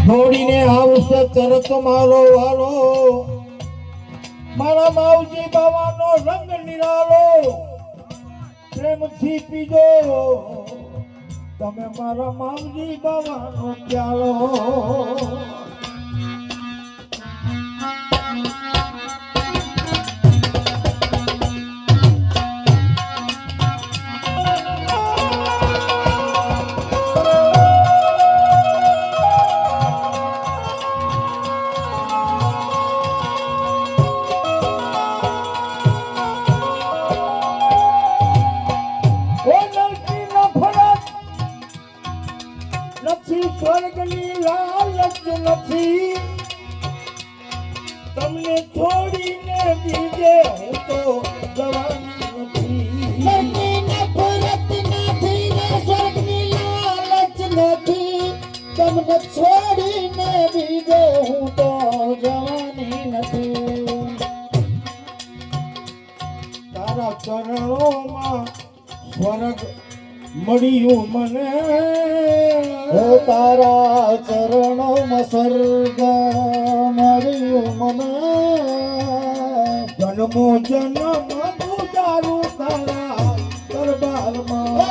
છોડીને આવશે તરત મારો વાલો મારા માવજી બાવાનો રંગ નિરાલો પ્રેમથી પીજો તમે મારા માવજી બાવાનો પ્યાલો સ્વર્ગની લાલચ નથી તમને છોડીને બીજે હું તો જવાની નથી નફરત નથી ને સ્વર્ગની લાલચ નથી તમને છોડીને બીજે હું તો જવાની નથી તારા ચરણોમાં સ્વર્ગ મળ્યું મને તારા ચરણોમાં સ્વર્ગ મળ્યું મને જન્મો જન્મ ગુજારું તારા દરબારમાં